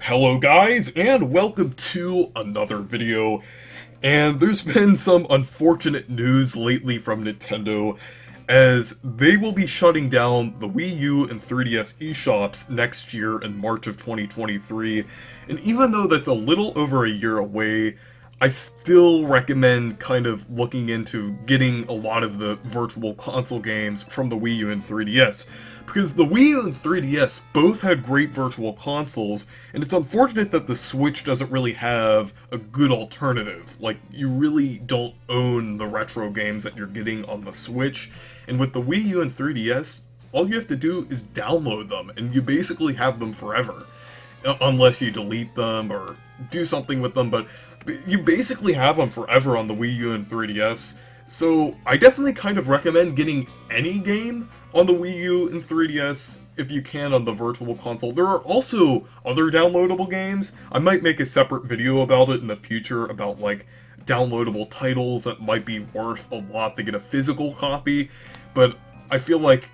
Hello guys, and welcome to another video. And there's been some unfortunate news lately from Nintendo, as they will be shutting down the Wii U and 3DS eShops next year in March of 2023. And even though that's a little over a year away, I still recommend kind of looking into getting a lot of the virtual console games from the Wii U and 3DS. Because the Wii U and 3DS both had great virtual consoles, and it's unfortunate that the Switch doesn't really have a good alternative. Like, you really don't own the retro games that you're getting on the Switch, and with the Wii U and 3DS, all you have to do is download them, and you basically have them forever. Unless you delete them or do something with them, but you basically have them forever on the Wii U and 3DS. So I definitely kind of recommend getting any game on the Wii U and 3DS if you can on the virtual console. There are also other downloadable games. I might make a separate video about it in the future, about like downloadable titles that might be worth a lot to get a physical copy, but I feel like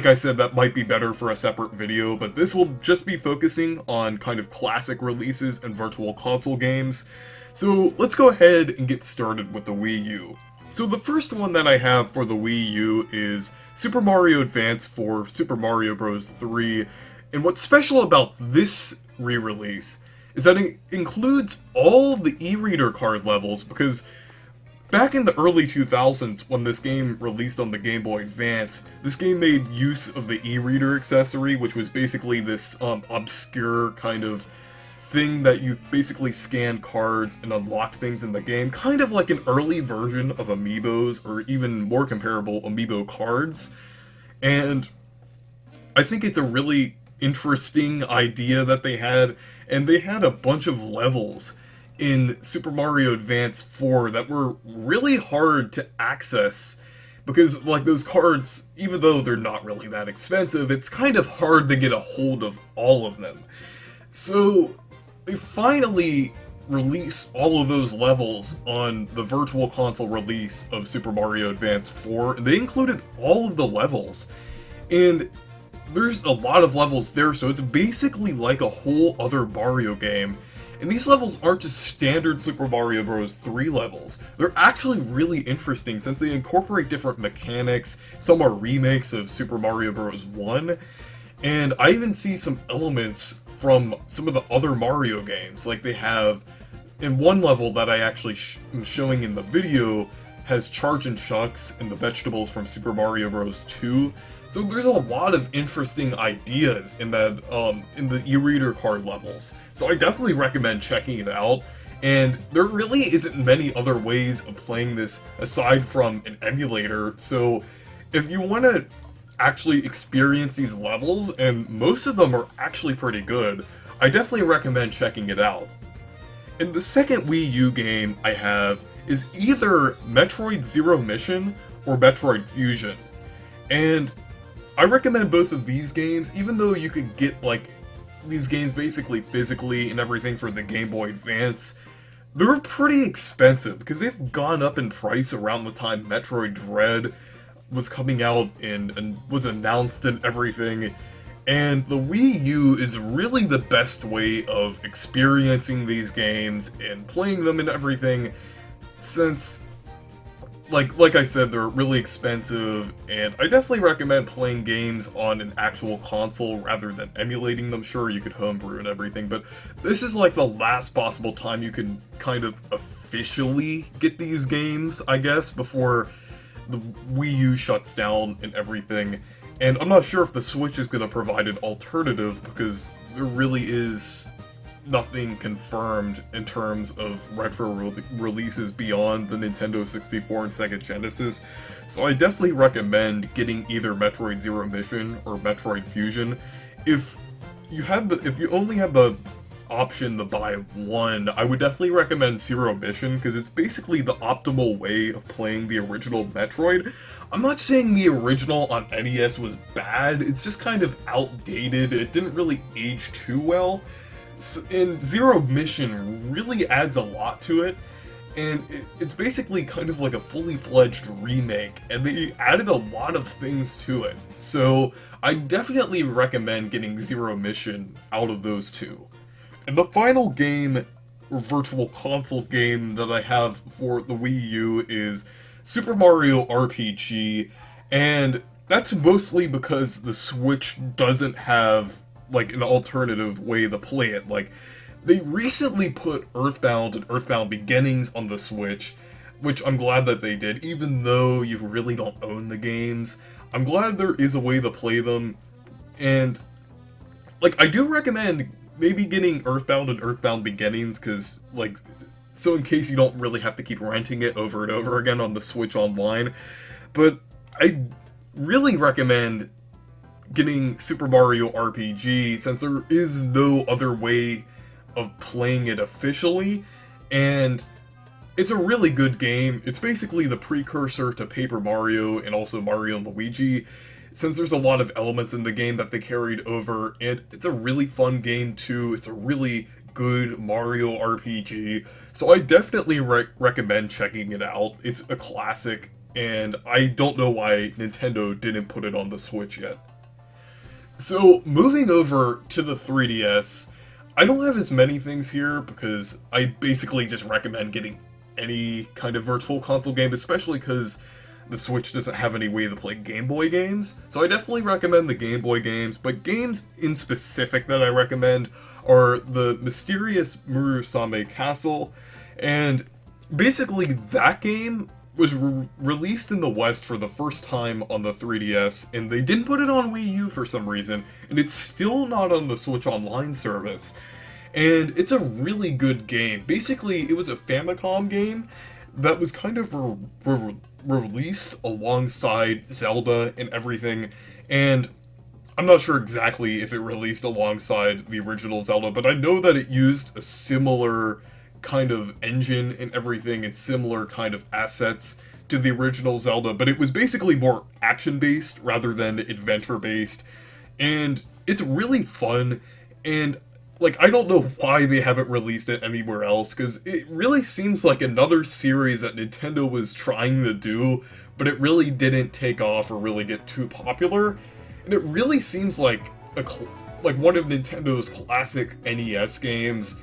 I said, that might be better for a separate video, but this will just be focusing on kind of classic releases and virtual console games. So let's go ahead and get started with the Wii U. So the first one that I have for the Wii U is Super Mario Advance for Super Mario Bros. 3, and what's special about this re-release is that it includes all the e-reader card levels, because back in the early 2000s, when this game released on the Game Boy Advance, this game made use of the e-reader accessory, which was basically this obscure kind of thing that you basically scan cards and unlock things in the game, kind of like an early version of Amiibos, or even more comparable, Amiibo cards. And I think it's a really interesting idea that they had, and they had a bunch of levels in Super Mario Advance 4 that were really hard to access, because like those cards, even though they're not really that expensive, it's kind of hard to get a hold of all of them. So they finally released all of those levels on the virtual console release of Super Mario Advance 4, and they included all of the levels. And there's a lot of levels there, so it's basically like a whole other Mario game. And these levels aren't just standard Super Mario Bros. 3 levels. They're actually really interesting since they incorporate different mechanics. Some are remakes of Super Mario Bros. 1. And I even see some elements from some of the other Mario games. Like they have, in one level that I actually am showing in the video, has Charge and Shucks and the vegetables from Super Mario Bros. 2. So there's a lot of interesting ideas in that, in the e-reader card levels. So I definitely recommend checking it out. And there really isn't many other ways of playing this aside from an emulator. So if you want to actually experience these levels, and most of them are actually pretty good, I definitely recommend checking it out. And the second Wii U game I have is either Metroid Zero Mission or Metroid Fusion. And I recommend both of these games, even though you could get like these games basically physically and everything for the Game Boy Advance. They're pretty expensive because they've gone up in price around the time Metroid Dread was coming out and was announced and everything. And the Wii U is really the best way of experiencing these games and playing them and everything, since like I said, they're really expensive, and I definitely recommend playing games on an actual console rather than emulating them. Sure, you could homebrew and everything, but this is like the last possible time you can kind of officially get these games, I guess, before the Wii U shuts down and everything. And I'm not sure if the Switch is going to provide an alternative, because there really is nothing confirmed in terms of retro releases beyond the Nintendo 64 and Sega Genesis. So I definitely recommend getting either Metroid Zero Mission or Metroid Fusion. If you only have the option to buy one, I would definitely recommend Zero Mission, because it's basically the optimal way of playing the original Metroid. I'm not saying the original on NES was bad, it's just kind of outdated, it didn't really age too well. And Zero Mission really adds a lot to it, and it's basically kind of like a fully fledged remake, and they added a lot of things to it. So I definitely recommend getting Zero Mission out of those two. And the final game, virtual console game that I have for the Wii U is Super Mario RPG, and that's mostly because the Switch doesn't have, like, an alternative way to play it. Like, they recently put Earthbound and Earthbound Beginnings on the Switch, which I'm glad that they did, even though you really don't own the games. I'm glad there is a way to play them, and, like, I do recommend maybe getting Earthbound and Earthbound Beginnings, because, like, so in case you don't really have to keep renting it over and over again on the Switch Online. But I really recommend getting Super Mario RPG, since there is no other way of playing it officially, and it's a really good game. It's basically the precursor to Paper Mario and also Mario and Luigi, since there's a lot of elements in the game that they carried over, and it's a really fun game too. It's a really good Mario RPG, so I definitely recommend checking it out. It's a classic, and I don't know why Nintendo didn't put it on the Switch yet. So, moving over to the 3DS, I don't have as many things here because I basically just recommend getting any kind of virtual console game, especially because the Switch doesn't have any way to play Game Boy games. So I definitely recommend the Game Boy games, but games in specific that I recommend are the Mysterious Muru Castle, and basically that game was released in the West for the first time on the 3DS, and they didn't put it on Wii U for some reason, and it's still not on the Switch Online service. And it's a really good game. Basically, it was a Famicom game that was kind of released alongside Zelda and everything, and I'm not sure exactly if it released alongside the original Zelda, but I know that it used a similar kind of engine and everything, and similar kind of assets to the original Zelda, but it was basically more action-based rather than adventure-based, and it's really fun, and, like, I don't know why they haven't released it anywhere else, because it really seems like another series that Nintendo was trying to do, but it really didn't take off or really get too popular, and it really seems like one of Nintendo's classic NES games.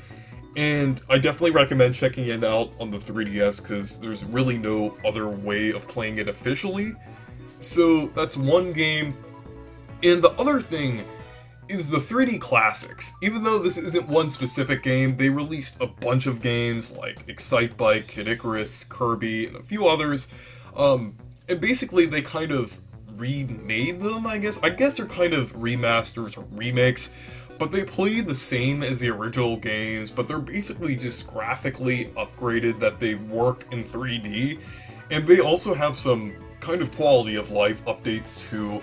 And I definitely recommend checking it out on the 3DS, because there's really no other way of playing it officially. So that's one game. And the other thing is the 3D Classics. Even though this isn't one specific game, they released a bunch of games like Excitebike, Kid Icarus, Kirby, and a few others. And basically they kind of remade them, I guess. I guess they're kind of remasters or remakes. But they play the same as the original games, but they're basically just graphically upgraded that they work in 3D, and they also have some kind of quality of life updates too,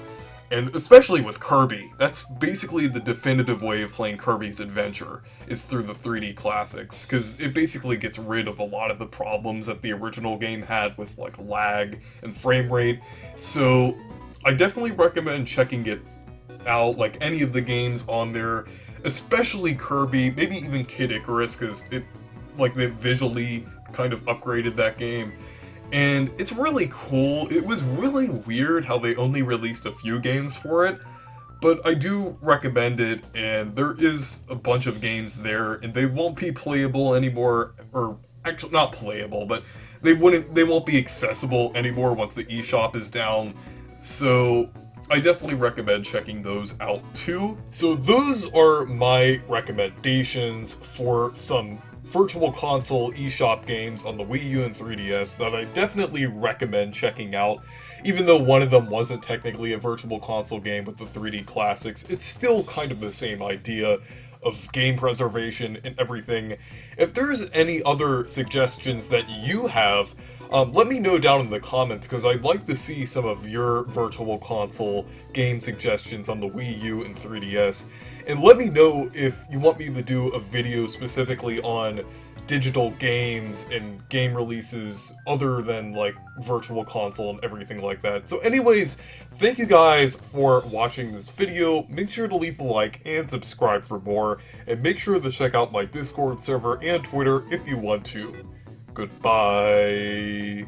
and especially with Kirby. That's basically the definitive way of playing Kirby's Adventure, is through the 3D Classics, because it basically gets rid of a lot of the problems that the original game had with, like, lag and frame rate. So I definitely recommend checking it out, like any of the games on there, especially Kirby, maybe even Kid Icarus, because it, like, they visually kind of upgraded that game, and it's really cool. It was really weird how they only released a few games for it, but I do recommend it, and there is a bunch of games there, and they won't be playable anymore, or actually not playable, but they won't be accessible anymore once the eShop is down, so I definitely recommend checking those out too. So those are my recommendations for some Virtual Console eShop games on the Wii U and 3DS that I definitely recommend checking out. Even though one of them wasn't technically a Virtual Console game with the 3D Classics, it's still kind of the same idea of game preservation and everything. If there's any other suggestions that you have, let me know down in the comments, because I'd like to see some of your Virtual Console game suggestions on the Wii U and 3DS. And let me know if you want me to do a video specifically on digital games and game releases other than, like, Virtual Console and everything like that. So anyways, thank you guys for watching this video. Make sure to leave a like and subscribe for more, and make sure to check out my Discord server and Twitter if you want to. Goodbye.